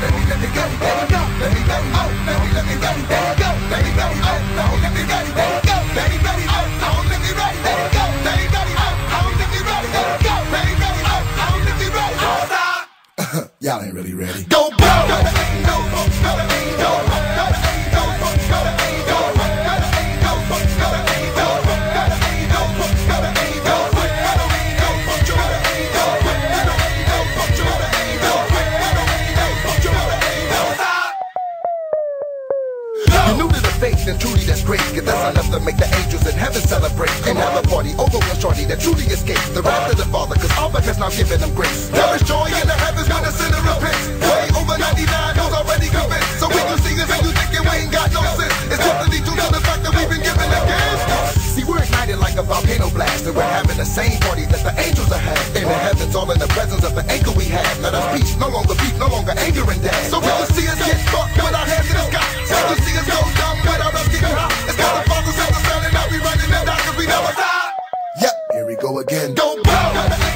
let me go, let me go, let me go, oh, let me go, let me go, let me go, oh, let me ready, let me go, let me ready, oh, let me ready, let me go, let me ready, oh, let me ready, let me go, let me ready, oh, let me ready, stop. Y'all ain't really ready. Go blow. Faith and truly that's great, cause that's enough to make the angels in heaven celebrate and have a party over one shorty that truly escapes the wrath of the Father, cause Abba has now given them grace. There is joy in the heavens when the sinner repents. Way over 99 knows already convinced, so we can see this and you thinking we ain't got no sense. It's totally due to the fact that we've been given a gift. See, we're ignited like a volcano blast, and we're having the same party that the angels are having. In the heavens, all in the presence of the anchor we have. Let us peace, no longer beef, no longer anger and dash. So we can see us get fucked with our hands in the sky. So we can see us go dumb without us getting hot. It's cause the Father sent the Son, and now we running and out cause we never stop. Yep, here we go again. Go blow.